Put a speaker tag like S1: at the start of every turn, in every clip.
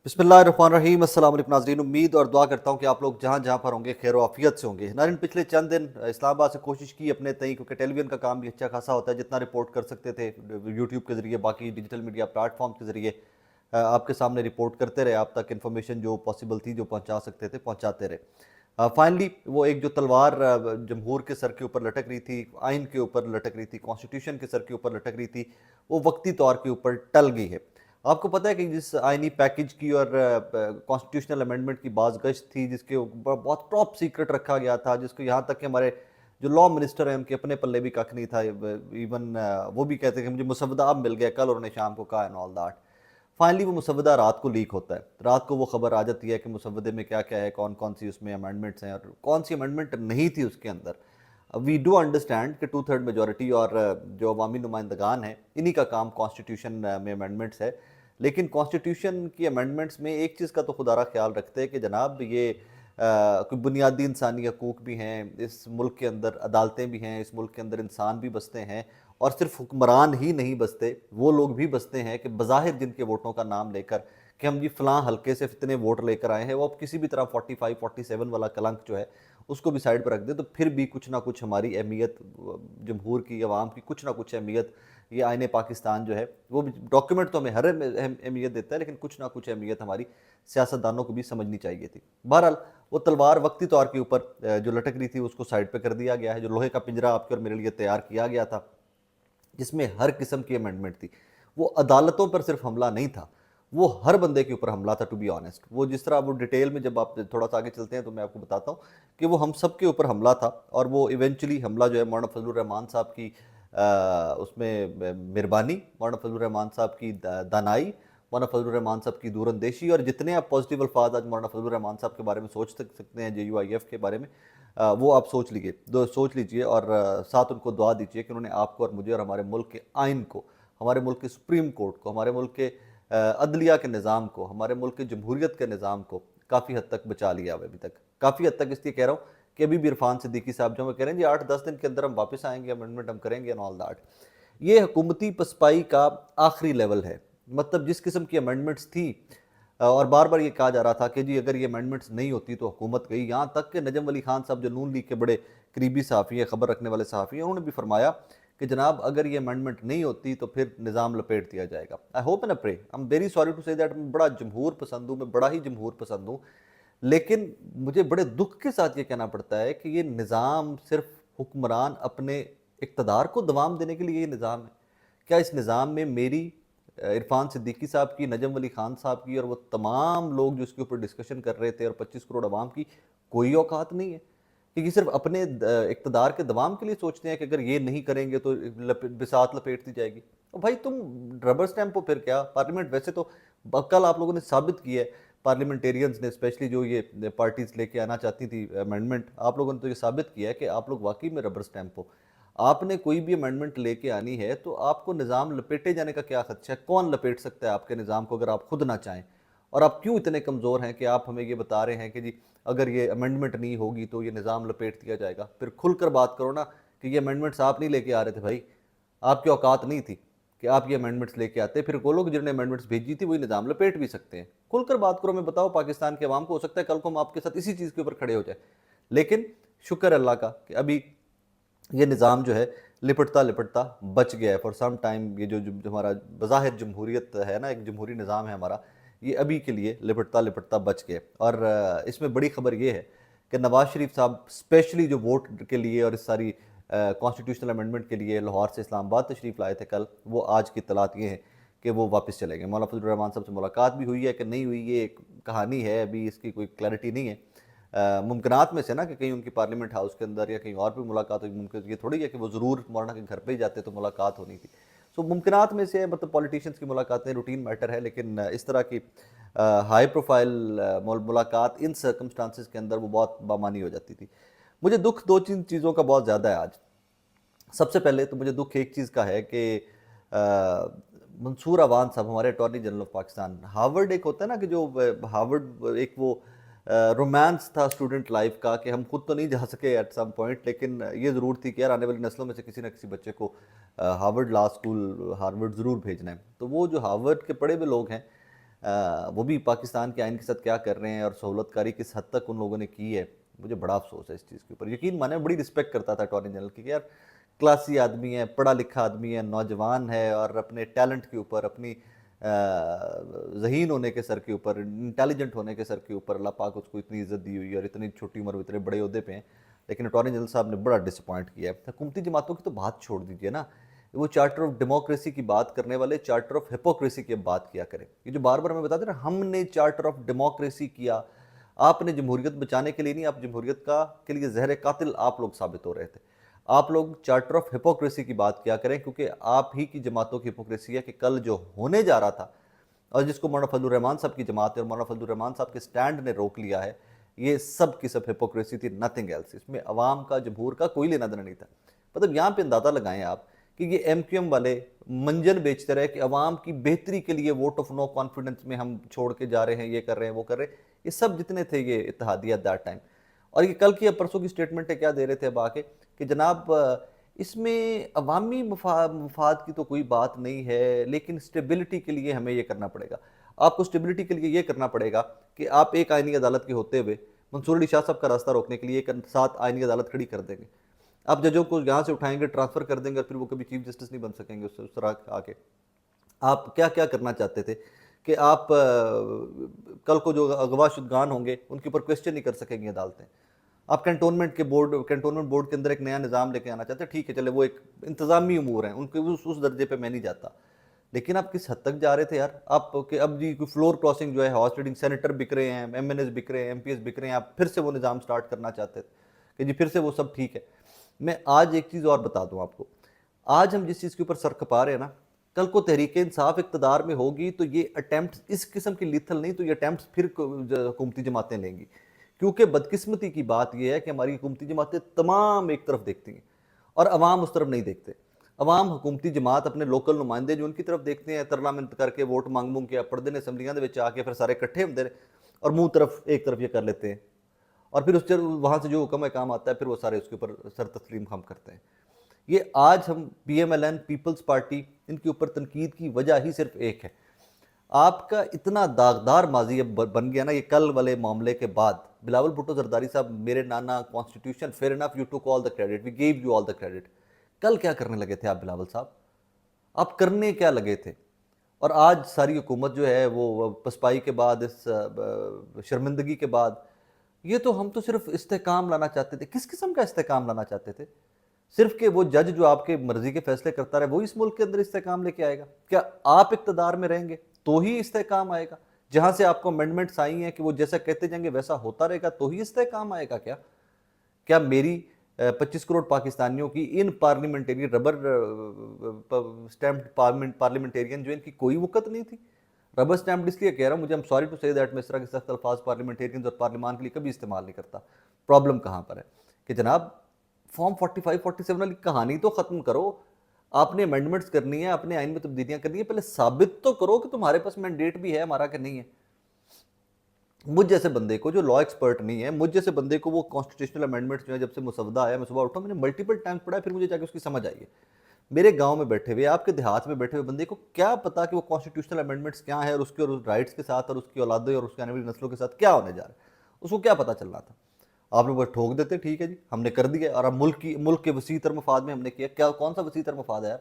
S1: बिस्मिल्लाहिर्रहमानिर्रहीम। अस्सलाम वालेकुम नाज़रीन, उम्मीद और दुआ करता हूँ कि आप लोग जहाँ जहाँ पर होंगे खैर आफियत से होंगे। नाज़रीन, पिछले चंद दिन इस्लामाबाद से कोशिश की अपने तई, क्योंकि टेलीविज़न का काम भी अच्छा खासा होता है, जितना रिपोर्ट कर सकते थे यूट्यूब के ज़रिए, बाकी डिजिटल मीडिया प्लेटफॉर्म के ज़रिए आपके सामने रिपोर्ट करते रहे, आप तक इन्फॉर्मेशन जो पॉसिबल थी, जो पहुँचा सकते थे, पहुँचाते रहे। फाइनली वो एक जो तलवार जमहूर के सर के ऊपर लटक रही थी, आइन के ऊपर लटक रही थी, कॉन्स्टिट्यूशन के सर के ऊपर लटक रही थी, वो वक्ती तौर के ऊपर टल गई है। आपको पता है कि जिस आईनी पैकेज की और कॉन्स्टिट्यूशनल अमेंडमेंट की बाज़गश्त थी, जिसके ऊपर बहुत टॉप सीक्रेट रखा गया था, जिसको यहाँ तक कि हमारे जो लॉ मिनिस्टर हैं उनके अपने पल्ले भी कख नहीं था। इवन वो भी कहते हैं कि मुझे मुसवदा अब मिल गया, कल उन्होंने शाम को कहा एंड ऑल दैट। फाइनली वो मुसवदा रात को लीक होता है, रात को वो खबर आ जाती है कि मुसवदे में क्या क्या है, कौन कौन सी उसमें अमेंडमेंट्स हैं और कौन सी अमेंडमेंट नहीं थी उसके अंदर। वी डू अंडरस्टैंड कि 2/3 मेजॉरिटी और जो अवामी नुमाइंदगान हैं, इन्हीं का काम कॉन्स्टिट्यूशन में अमेंडमेंट्स है। लेकिन कॉन्स्टिट्यूशन की अमेंडमेंट्स में एक चीज़ का तो खुदारा ख्याल रखते हैं कि जनाब ये कोई बुनियादी इंसानी हकूक़ भी हैं, इस मुल्क के अंदर अदालतें भी हैं, इस मुल्क के अंदर इंसान भी बसते हैं, और सिर्फ हुक्मरान ही नहीं बसते, वो लोग भी बसते हैं कि बज़ाहिर जिनके वोटों का नाम लेकर कि हम जी फ़लाँ हल्के से इतने वोट लेकर आए हैं, वो अब किसी भी तरह 45 47 वाला कलंक जो है उसको भी साइड पर रख दें, तो फिर भी कुछ ना कुछ हमारी अहमियत, जमहूर की, अवाम की कुछ ना कुछ अहमियत, ये आईने पाकिस्तान जो है वो भी डॉक्यूमेंट तो हमें हर अहमियत देता है, लेकिन कुछ ना कुछ अहमियत हमारी सियासतदानों को भी समझनी चाहिए थी। बहरहाल वो तलवार वक्ती तौर के ऊपर जो लटक रही थी उसको साइड पे कर दिया गया है। जो लोहे का पिंजरा आपके और मेरे लिए तैयार किया गया था, जिसमें हर किस्म की अमेंडमेंट थी, वो अदालतों पर सिर्फ हमला नहीं था, वो हर बंदे के ऊपर हमला था। टू बी ऑनेस्ट, वो जिस तरह वो डिटेल में जब आप थोड़ा सा आगे चलते हैं तो मैं आपको बताता हूँ कि वो हम सब के ऊपर हमला था, और वो इवेंचुअली हमला जो है मौलाना फजलुर रहमान साहब की उसमें मेहरबानी, मौलाना फजलुर रहमान साहब की दानाई, मौलाना फजलुर रहमान साहब की दूरंदेशी, और जितने आप पॉजिटिव अल्फाज आज मौलाना फजलुर रहमान साहब के बारे में सोच सकते हैं, JUIF के बारे में, वो आप सोच लीजिए, और साथ उनको दुआ दीजिए कि उन्होंने आपको और मुझे और हमारे मुल्क के आइन को, हमारे मुल्क के सुप्रीम कोर्ट को, हमारे मुल्क के अदलिया के निज़ाम को, हमारे मुल्क के जमहूरियत के निज़ाम को काफ़ी हद तक बचा लिया हुआ अभी तक। काफ़ी हद तक इसलिए कह रहा हूँ कि अभी भी इरफान सिद्दीकी साहब जो हमें कह रहे हैं जी 8-10 दिन के अंदर हम वापस आएंगे, अमेंडमेंट हम करेंगे एंड ऑल दैट, ये हुकूमती पसपाई का आखिरी लेवल है। मतलब जिस किस्म की अमेंडमेंट्स थी, और बार बार ये कहा जा रहा था कि जी अगर ये अमेंडमेंट्स नहीं होती तो हुकूमत गई, यहाँ तक कि नजम अली खान साहब जो नून लीग के बड़े करीबी सहाफ़ी हैं, खबर रखने वाले सहाफ़ी हैं, उन्होंने भी फरमाया कि जनाब अगर ये अमेंडमेंट नहीं होती तो फिर निज़ाम लपेट दिया जाएगा। I hope and pray, I am very sorry to say that, मैं बड़ा जमहूर पसंद हूँ, मैं बड़ा ही जमहूर पसंद हूँ, लेकिन मुझे बड़े दुख के साथ ये कहना पड़ता है कि ये निज़ाम सिर्फ हुक्मरान अपने इक़्तिदार को दवाम देने के लिए ये निज़ाम है। क्या इस निज़ाम में मेरी, इरफान सिद्दीकी साहब की, नजम अली खान साहब की और वो तमाम लोग जो इसके ऊपर डिस्कशन कर रहे थे और 25 करोड़ आवाम की कोई औकात नहीं है? क्योंकि सिर्फ अपने इक़्तिदार के दवाम के लिए सोचते हैं कि अगर ये नहीं करेंगे तो बिसात लपेट दी जाएगी। तो भाई तुम रबर स्टैंप हो फिर क्या? पार्लियामेंट वैसे तो कल आप लोगों ने साबित किया है, पार्लियामेंटेरियंस ने, स्पेशली जो ये पार्टीज लेके आना चाहती थी अमेंडमेंट, आप लोगों ने तो ये साबित किया है कि आप लोग वाकई में रबर स्टैंप हो। आपने कोई भी अमेंडमेंट लेके आनी है तो आपको निज़ाम लपेटे जाने का क्या खदशा है? कौन लपेट सकता है आपके निज़ाम को अगर आप खुद ना चाहें? और आप क्यों इतने कमज़ोर हैं कि आप हमें ये बता रहे हैं कि जी अगर ये अमेंडमेंट नहीं होगी तो ये निज़ाम लपेट दिया जाएगा? फिर खुलकर बात करो ना कि ये अमेंडमेंट्स आप नहीं लेके आ रहे थे भाई, आपकी औकात नहीं थी कि आप ये अमेंडमेंट्स लेके आते। फिर वो लोग जिन्होंने अमेंडमेंट्स भेजी थी वही निज़ाम लपेट भी सकते हैं। खुलकर बात करो, मैं बताओ पाकिस्तान के अवाम को, हो सकता है कल को हम आपके साथ इसी चीज़ के ऊपर खड़े हो जाए। लेकिन शुक्र अल्लाह का कि अभी ये निज़ाम जो है लिपटता लिपटता बच गया है फॉर सम टाइम। ये जो हमारा बज़ाहिर जमहूरियत है ना, एक जमहूरी निज़ाम है हमारा, ये अभी के लिए लिपटता लिपटता बच गए। और इसमें बड़ी खबर ये है कि नवाज़ शरीफ साहब स्पेशली जो वोट के लिए और इस सारी कॉन्स्टिट्यूशनल अमेंडमेंट के लिए लाहौर से इस्लामाबाद तशरीफ़ लाए थे कल, वो आज की इत्तलात ये है कि वो वापस चले गए। मौलाना फजलुर रहमान साहब से मुलाकात भी हुई है कि नहीं हुई, ये एक कहानी है, अभी इसकी कोई क्लैरिटी नहीं है। मुमकिनात में से ना कि कहीं उनकी पार्लियामेंट हाउस के अंदर या कहीं और भी मुलाकात हुई, मुमकिन ये थोड़ी है कि वो ज़रूर मौलाना के घर पे ही जाते तो मुलाकात होनी थी। सो मुमकिनात में से, मतलब पॉलिटिशियंस की मुलाकातें रूटीन मैटर है, लेकिन इस तरह की हाई प्रोफाइल मुलाकात इन सर्कमस्टांसिस के अंदर वो बहुत बामानी हो जाती थी। मुझे दुख दो तीन चीज़ों का बहुत ज़्यादा है आज। सबसे पहले तो मुझे दुख एक चीज़ का है कि मंसूर अवान साहब, हमारे attorney general of Pakistan, Harvard एक होता है ना कि जो हार्वर्ड एक वो रोमांस था स्टूडेंट लाइफ का कि हम खुद तो नहीं जा सके एट सम पॉइंट, लेकिन ये ज़रूर थी कि यार आने वाली नस्लों में से किसी न किसी बच्चे को हार्वर्ड लॉ स्कूल, हार्वर्ड ज़रूर भेजना है। तो वो जो हार्वर्ड के पढ़े हुए लोग हैं, وہ بھی پاکستان کے آئین کے ساتھ کیا کر رہے ہیں اور سہولت کاری کس حد تک ان لوگوں نے کی ہے، مجھے بڑا افسوس ہے اس چیز کے اوپر. یقین مانے بڑی رسپیکٹ کرتا تھا اٹارنی جنرل کی کہ یار کلاسی آدمی ہے، پڑھا لکھا آدمی ہے، نوجوان ہے، اور اپنے ٹیلنٹ کے اوپر، اپنی ذہین ہونے کے سر کے اوپر، انٹیلیجنٹ ہونے کے سر کے اوپر اللہ پاک اس کو اتنی عزت دی ہوئی ہے اور اتنی چھوٹی عمر میں اتنے بڑے عہدے پہ ہیں. لیکن اٹارنی جنرل صاحب نے بڑا ڈس اپوائنٹ کیا ہے. حکومتی جماعتوں کی تو بات چھوڑ دیجیے نا، وہ چارٹر آف ڈیموکریسی کی بات کرنے والے چارٹر آف ہپوکریسی کی بات کیا کریں. یہ جو بار بار ہمیں بتاتے ہیں نا ہم نے چارٹر آف ڈیموکریسی کیا، آپ نے جمہوریت بچانے کے لیے نہیں، آپ جمہوریت کے لیے زہر قاتل آپ لوگ ثابت ہو رہے تھے. آپ لوگ چارٹر آف ہپوکریسی کی بات کیا کریں، کیونکہ آپ ہی کی جماعتوں کی ہپوکریسی ہے کہ کل جو ہونے جا رہا تھا اور جس کو مولانا فضل الرحمان صاحب کی جماعت اور مولانا فضل الرحمان صاحب کے سٹینڈ نے روک لیا ہے، یہ سب کی سب ہپوکریسی تھی، نتھنگ ایلس. اس میں عوام کا، جمہور کا کوئی لینا دینا نہیں تھا. مطلب یہاں پہ اندازہ لگائیں آپ کہ یہ ایم کیو ایم والے منجن بیچتے رہے کہ عوام کی بہتری کے لیے ووٹ آف نو کانفیڈنس میں ہم چھوڑ کے جا رہے ہیں، یہ کر رہے ہیں، وہ کر رہے ہیں. یہ سب جتنے تھے یہ اتحادیہ دیٹ ٹائم. اور یہ کل کی پرسوں کی سٹیٹمنٹیں کیا دے رہے تھے اب آ کے کہ جناب اس میں عوامی مفاد کی تو کوئی بات نہیں ہے، لیکن اسٹیبلٹی کے لیے ہمیں یہ کرنا پڑے گا. آپ کو اسٹیبلٹی کے لیے یہ کرنا پڑے گا کہ آپ ایک آئینی عدالت کے ہوتے ہوئے منصور علی شاہ صاحب کا راستہ روکنے کے لیے ایک ساتھ آئینی عدالت کھڑی کر دیں گے. آپ ججوں کو یہاں سے اٹھائیں گے، ٹرانسفر کر دیں گے، اور پھر وہ کبھی چیف جسٹس نہیں بن سکیں گے اس طرح آ کے. آپ کیا کیا کرنا چاہتے تھے کہ آپ کل کو جو اغوا شدگان ہوں گے ان کے اوپر کویسچن نہیں کر سکیں گی عدالتیں. آپ کینٹونمنٹ بورڈ کے اندر ایک نیا نظام لے کے آنا چاہتے ہیں، ٹھیک ہے چلے وہ ایک انتظامی امور ہیں، ان کے اس درجے پہ میں نہیں جاتا. لیکن آپ کس حد تک جا رہے تھے یار؟ آپ کہ اب جی کوئی فلور کلاسنگ جو ہے، ہارس ریڈنگ، سینیٹر بک رہے ہیں، ایم این ایس بک رہے ہیں، ایم پی ایس بک رہے ہیں، آپ پھر سے وہ نظام سٹارٹ کرنا چاہتے تھے کہ جی پھر سے وہ سب ٹھیک ہے. میں آج ایک چیز اور بتا دوں آپ کو، آج ہم جس چیز کے اوپر سر کھپا رہے ہیں نا، کل کو تحریک انصاف اقتدار میں ہوگی تو یہ اٹیمپٹس اس قسم کی لیتھل نہیں، تو یہ اٹیمپٹس پھر حکومتی جماعتیں لیں گی. کیونکہ بدقسمتی کی بات یہ ہے کہ ہماری حکومتی جماعتیں تمام ایک طرف دیکھتی ہیں اور عوام اس طرف نہیں دیکھتے. عوام حکومتی جماعت اپنے لوکل نمائندے جو ان کی طرف دیکھتے ہیں، ترلامنت کر کے ووٹ مانگ کے پڑھتے ہیں اسمبلیاں دے وچ آ کے، پھر سارے کٹھے ہوندے ہیں اور منہ طرف ایک طرف یہ کر لیتے ہیں، اور پھر اس وہاں سے جو حکم کام آتا ہے پھر وہ سارے اس کے اوپر سر تسلیم ہم کرتے ہیں. یہ آج ہم P M L N, Peoples Party, ان کے اوپر تنقید کی وجہ ہی صرف ایک ہے. آپ کا اتنا داغدار ماضی اب بن گیا نا یہ کل والے معاملے کے بعد. بلاول بھٹو زرداری صاحب، میرے نانا constitution, fair enough, you took all the credit, we give you all the credit. کل کیا کرنے لگے تھے آپ بلاول صاحب؟ آپ کرنے کیا لگے تھے؟ اور آج ساری حکومت جو ہے وہ پسپائی کے بعد، اس شرمندگی کے بعد، یہ تو ہم تو صرف استحکام لانا چاہتے تھے. کس قسم کا استحکام لانا چاہتے تھے؟ صرف کہ وہ جج جو آپ کے مرضی کے فیصلے کرتا رہے وہ اس ملک کے اندر استحکام لے کے آئے گا؟ کیا آپ اقتدار میں رہیں گے تو ہی استحکام آئے گا؟ جہاں سے آپ کو امینڈمنٹس آئی ہیں کہ وہ جیسا کہتے جائیں گے ویسا ہوتا رہے گا تو ہی استحکام آئے گا؟ کیا میری 25 کروڑ پاکستانیوں کی ان پارلیمنٹیرین، ربر سٹیمپڈ پارلیمنٹیرین جو ان کی کوئی وقت نہیں تھی؟ ربر سٹیمپڈ اس لیے کہہ رہا ہوں، مجھے ایم سوری ٹو سے دیٹ میں اس طرح کے سخت الفاظ پارلیمنٹیرینز اور پارلیمان کے لیے کبھی استعمال نہیں کرتا. پرابلم کہاں پر ہے کہ جناب فارم 45 47 والی کہانی تو ختم کرو. آپ نے امینڈمنٹس کرنی ہے، اپنے آئین میں تبدیلیاں کرنی ہے، پہلے ثابت تو کرو کہ تمہارے پاس مینڈیٹ بھی ہے ہمارا کہ نہیں ہے. مجھ جیسے بندے کو جو لا ایکسپرٹ نہیں ہے، مجھ جیسے بندے کو وہ کانسٹیٹیوشنل امینڈمنٹس جو ہیں جب سے مسودہ آیا، میں صبح اٹھا میں نے ملٹیپل ٹائمز پڑھا ہے، پھر مجھے جا کے اس کی سمجھ آئی ہے. میرے گاؤں میں بیٹھے ہوئے، آپ کے دیہات میں بیٹھے ہوئے بندے کو کیا پتا کہ وہ کانسٹیٹیوشنل امینڈمنٹس کیا ہیں اور اس کے رائٹس کے ساتھ اور اس کی اولادیں اور اس کی آنے والی نسلوں کے ساتھ کیا ہونے جا رہا ہے؟ اس کو کیا پتا چلنا تھا؟ آپ لوگ بس ٹھوک دیتے ٹھیک ہے جی ہم نے کر دیا، اور اب ملک کے وسیع تر مفاد میں ہم نے کیا. کیا کون سا وسیع تر مفاد ہے یار؟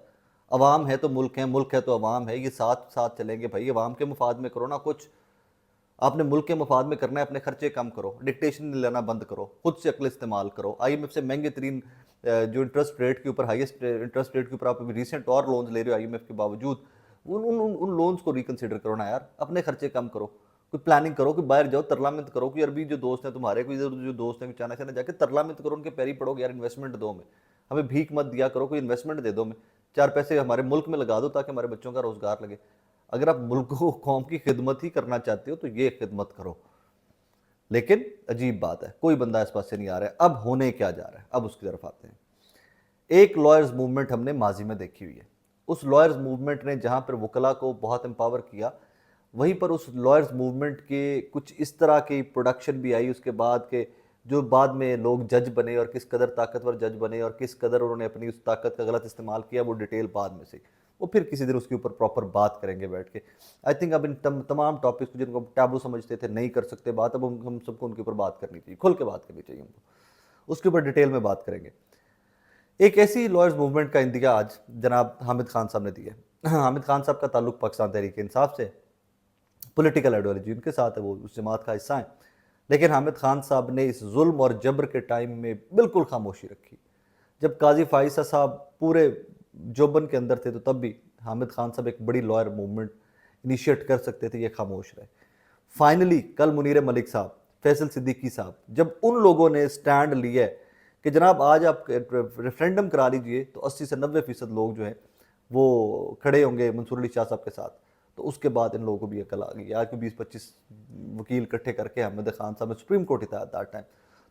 S1: عوام ہے تو ملک ہے، ملک ہے تو عوام ہے، یہ ساتھ ساتھ چلیں گے بھائی. عوام کے مفاد میں کرو نا کچھ. آپ نے ملک کے مفاد میں کرنا ہے، اپنے خرچے کم کرو، ڈکٹیشن لینا بند کرو، خود سے عقل استعمال کرو. آئی ایم ایف سے مہنگے ترین جو انٹرسٹ ریٹ کے اوپر، ہائیسٹ انٹرسٹ ریٹ کے اوپر آپ ریسنٹ اور لونز لے رہے ہو آئی ایم ایف کے باوجود، ان لونز کو ریکنسیڈر کرو نا یار. اپنے خرچے کم کرو، کوئی پلاننگ کرو، کوئی باہر جاؤ ترلامنت کرو. کوئی عربی جو دوست ہیں تمہارے، کوئی ادھر جو دوست ہیں چانا چانا جا کے ترلامنت کرو، ان کے پیری پڑو کہ یار انویسٹمنٹ دو، میں ہمیں بھیک مت دیا کرو، کوئی انویسٹمنٹ دے دو، میں چار پیسے ہمارے ملک میں لگا دو تاکہ ہمارے بچوں کا روزگار لگے. اگر آپ ملک کو، قوم کی خدمت ہی کرنا چاہتے ہو تو یہ خدمت کرو. لیکن عجیب بات ہے، کوئی بندہ اس پاس سے نہیں آ رہا ہے. اب ہونے کیا جا رہا ہے، اب اس کی طرف آتے ہیں. ایک لائرز موومنٹ ہم نے ماضی میں دیکھی ہوئی ہے. اس لائرز موومنٹ نے جہاں پر وکلا کو بہت امپاور کیا، وہیں پر اس لائرز موومنٹ کے کچھ اس طرح کی پروڈکشن بھی آئی اس کے بعد کہ جو بعد میں لوگ جج بنے اور کس قدر طاقتور جج بنے اور کس قدر انہوں نے اپنی اس طاقت کا غلط استعمال کیا، وہ ڈیٹیل بعد میں سے. वो फिर किसी दिन उसके ऊपर प्रॉपर बात करेंगे बैठ के। आई थिंक अब इन तमाम टॉपिक्स को जिनको टैबू समझते थे, नहीं कर सकते बात, अब हम सबको उनके ऊपर बात करनी चाहिए, खुल के बात करनी चाहिए हमको, उसके ऊपर डिटेल में बात करेंगे। एक ऐसी लॉयर्स मूवमेंट का इंदिया आज जनाब हामिद खान साहब ने दिया है। हामिद खान साहब का ताल्लुक पाकिस्तान तहरीक इंसाफ से, पॉलिटिकल आइडियोलॉजी उनके साथ है, वो उस जमात का हिस्सा है, लेकिन हामिद खान साहब ने इस जुल्म और जबर के टाइम में बिल्कुल खामोशी रखी। जब काजी फाइसा साहब पूरे जोबन के अंदर थे तो तब भी हामिद खान साहब एक बड़ी लॉयर मूवमेंट इनिशिएट कर सकते थे, ये खामोश रहे। फाइनली कल मुनीर मलिक साहब, फैसल सिद्दीकी साहब, जब उन लोगों ने स्टैंड लिया कि जनाब आज आप रेफरेंडम करा लीजिए तो 80 से 90% लोग जो हैं वो खड़े होंगे मंसूर अली शाह साहब के साथ, तो उसके बाद इन लोगों को भी अकल आ गई। आज के 20-25 वकील इकट्ठे करके हामिद खान साहब ने सुप्रीम कोर्ट ही था दैट टाइम,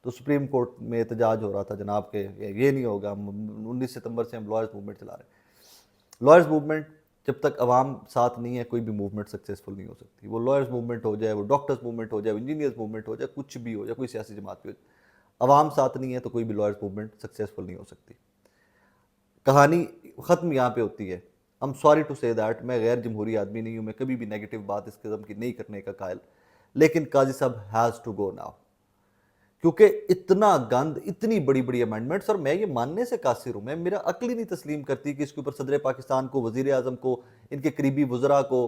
S1: तो सुप्रीम कोर्ट में एहतजाज हो रहा था जनाब के ये नहीं होगा, 19 सितंबर से हम लॉयर्स मूवमेंट चला रहे हैं। लॉयर्स मूवमेंट जब तक अवाम साथ नहीं है कोई भी मूवमेंट सक्सेसफुल नहीं हो सकती। वो लॉयर्स मूवमेंट हो जाए, वो डॉक्टर्स मूवमेंट हो जाए, इंजीनियर्स मूवमेंट हो जाए, कुछ भी हो जाए, कोई सियासी जमात भी हो जाए, अवाम साथ नहीं है तो कोई भी लॉयर्स मूवमेंट सक्सेसफुल नहीं हो सकती। कहानी ख़त्म यहाँ पे होती है। I am sorry to say that, मैं गैर जमहूरी आदमी नहीं हूँ, मैं कभी भी नेगेटिव बात इस किस्म की नहीं करने का कायल, लेकिन काजी साहब हैज़ टू गो नाउ, क्योंकि इतना गंद, इतनी बड़ी बड़ी अमेंडमेंट्स, और मैं ये मानने से कासिर हूँ, मैं मेरा अक्ल ही नहीं तस्लीम करती कि इसके ऊपर सदर पाकिस्तान को, वज़ीर आज़म को, इनके करीबी वज़रा को,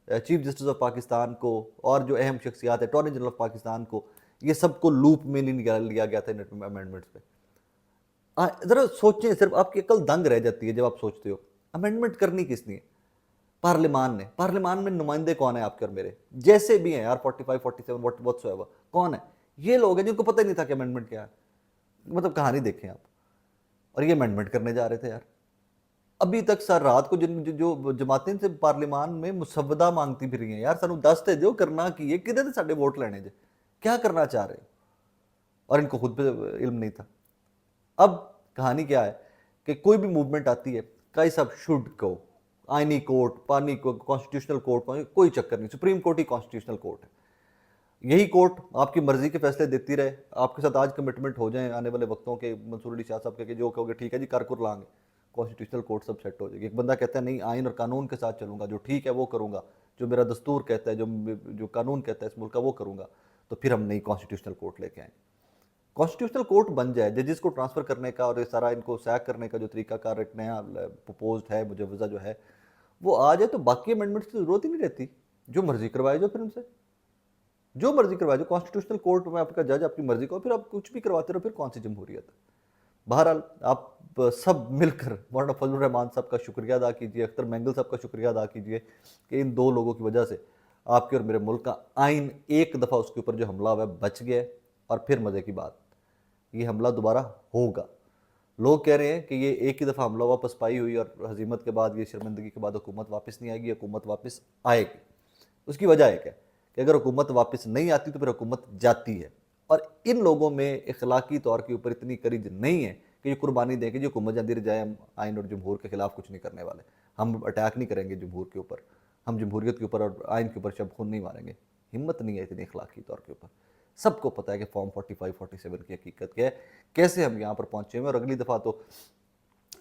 S1: चीफ जस्टिस ऑफ पाकिस्तान को, और जो अहम शख्सियात है अटॉर्नी जनरल ऑफ पाकिस्तान को, ये सबको लूप में नहीं लिया गया था इन अमेंडमेंट्स पे। ज़रा सोचें, सिर्फ आपकी अकल दंग रह जाती है जब आप सोचते हो अमेंडमेंट करनी किसने है? पार्लियामान ने। पार्लियामान में नुमाइंदे कौन है आपके और मेरे, जैसे भी हैं यार, 45 47 व्हाटसोएवर, कौन है? ये लोग हैं जिनको पता ही नहीं था कि अमेंडमेंट क्या है। मतलब कहानी देखें आप, और ये अमेंडमेंट करने जा रहे थे यार। अभी तक सर रात को जो जमातें से पार्लियामान में मुसवदा मांगती फिर रही हैं, यार सानू दस ते जो करना की है, किधर साडे वोट लेने जे, क्या करना चाह रहे हो? और इनको खुद पे इल्म नहीं था। अब कहानी क्या है कि कोई भी मूवमेंट आती है, कई सब शुड को आईनी कोर्ट, पानी को, कॉन्स्टिट्यूशनल कोर्ट, कोई चक्कर नहीं, सुप्रीम कोर्ट ही कॉन्स्टिट्यूशनल कोर्ट है। यही कोर्ट आपकी मर्जी के फैसले देती रहे, आपके साथ आज कमिटमेंट हो जाए आने वाले वक्तों के, मंसूर अली शाह साहब के जो कहोगे ठीक है जी कारकुर लाएंगे, कॉन्स्टिट्यूशनल कोर्ट सब सेट हो जाएगी। एक बंदा कहता है नहीं आइन और कानून के साथ चलूंगा, जो ठीक है वो करूंगा, जो मेरा दस्तूर कहता है, जो कानून कहता है इस मुल्क का वो करूंगा, तो फिर हम नई कॉन्स्टिट्यूशनल कोर्ट लेके आएंगे। कॉन्स्टिट्यूशनल कोर्ट बन जाए, जजेस को ट्रांसफर करने का और ये सारा इनको सैक करने का जो तरीकाकार एक नया प्रपोज्ड है, मुजवजा जो है वो आ जाए, तो बाकी अमेंडमेंट्स की जरूरत ही नहीं रहती। जो मर्जी करवाए जो, फिर उनसे जो मर्जी करवाए जो, कॉन्स्टिट्यूशनल कोर्ट में आपका जज आपकी मर्जी को, फिर आप कुछ भी करवाते रहो, फिर कौन सी जमहूरियत है? बहरहाल आप सब मिलकर मौलाना फजलुर रहमान साहब का शुक्रिया अदा कीजिए, अख्तर मैंगल साहब का शुक्रिया अदा कीजिए कि इन दो लोगों की वजह से आपके और मेरे मुल्क का आइन एक दफ़ा उसके ऊपर जो हमला हुआ है बच गया। और फिर मज़े की बात, ये हमला दोबारा होगा। लोग कह रहे हैं कि ये एक ही दफ़ा हमला हुआ, पसपाई हुई और हजीमत के बाद, ये शर्मिंदगी के बाद हुकूमत वापस नहीं आएगी, हुकूमत वापस आएगी। उसकी वजह एक है कि अगर हुकूमत वापस नहीं आती तो फिर हुकूमत जाती है, और इन लोगों में इखलाकी तौर के ऊपर इतनी करीज नहीं है कि ये कुर्बानी दें कि जो हुकूमत जाती रह जाए, हम आइन और जमहूर के खिलाफ कुछ नहीं करने वाले, हम अटैक नहीं करेंगे जमहूर के ऊपर, हम जमहूरियत के ऊपर और आइन के ऊपर शब खून नहीं मारेंगे। हिम्मत नहीं है इतनी इखलाकी तौर के ऊपर। सबको पता है कि फॉर्म 45 47 की हकीकत क्या है, कैसे हम यहाँ पर पहुँचे हुए। और अगली दफ़ा तो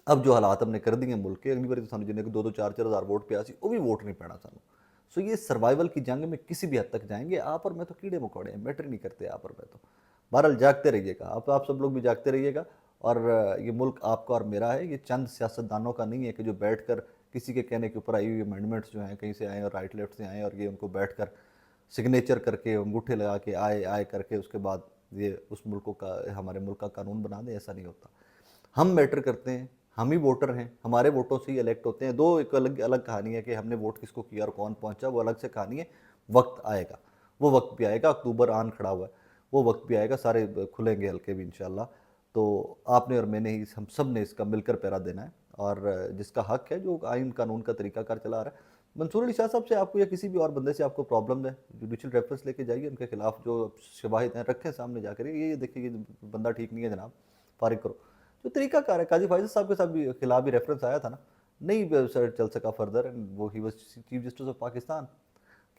S1: अब जो हालात हमने कर दिए मुल्क के, अगली बार तो सानू जिन्हें 2-2 4-4 हज़ार वोट पिया सी, वो भी वोट नहीं पैना सानू। सो ये सर्वाइवल की जंग में किसी भी हद तक जाएंगे। आप और मैं तो कीड़े मकोड़े हैं, मैटर नहीं करते आप और मैं तो। बहरहाल जागते रहिएगा, आप सब लोग भी जागते रहिएगा। और ये मुल्क आपका और मेरा है, ये चंद सियासतदानों का नहीं है कि जो बैठ कर किसी के कहने के ऊपर आई हुई अमेंडमेंट्स जो हैं कहीं से आए और राइट लेफ्ट से आए, और ये उनको बैठ कर सिग्नेचर करके अंगूठे लगा के आए आए करके उसके बाद ये उस मुल्क का, हमारे मुल्क का कानून बना दें। ऐसा नहीं होता। हम मैटर करते हैं, हम ही वोटर हैं, हमारे वोटों से ही इलेक्ट होते हैं। दो एक अलग अलग कहानी है कि हमने वोट किसको किया और कौन पहुंचा, वो अलग से कहानी है। वक्त आएगा, वो वक्त भी आएगा। अक्टूबर आन खड़ा हुआ है, वो वक्त भी आएगा, सारे खुलेंगे हल्के भी इंशाल्लाह। तो आपने और मैंने ही, हम सब ने इसका मिलकर पहरा देना है। और जिसका हक है, जो आइन कानून का तरीकाकार चला रहा है, मंसूर अली शाह साहब से आपको या किसी भी और बंदे से आपको प्रॉब्लम है, जुडिशल रेफरेंस लेके जाइए, उनके खिलाफ जो शवाहिद हैं रखें सामने जाकर, ये देखिए ये बंदा ठीक नहीं है जनाब, फारिग करो। जो तरीकाकार है, काजी फाइज़ साहब के साथ भी खिलाफ भी रेफरेंस आया था ना, नहीं सर चल सका फर्दर, एंड वो he was chief justice of Pakistan.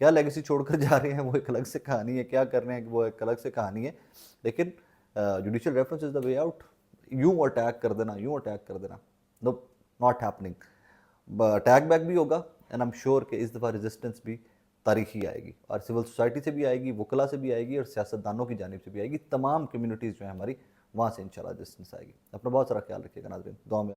S1: क्या लेगेसी छोड़कर जा रहे हैं वो एक अलग से कहानी है, क्या कर रहे हैं वो एक अलग से कहानी है। लेकिन judicial reference is the way out. यूं अटैक कर देना, यूं अटैक कर देना, no, not happening. Attack back بھی ہوگا، اینڈ ایم شیور کہ اس دفعہ ریزسٹنس بھی تاریخی آئے گی، اور سول سوسائٹی سے بھی آئے گی، وکلا سے بھی آئے گی، اور سیاستدانوں کی جانب سے بھی آئے گی، تمام کمیونٹیز جو ہیں ہماری وہاں سے انشاءاللہ ریزسٹنس آئے گی۔ اپنا بہت سارا خیال رکھیے گا ناظرین، دعا میں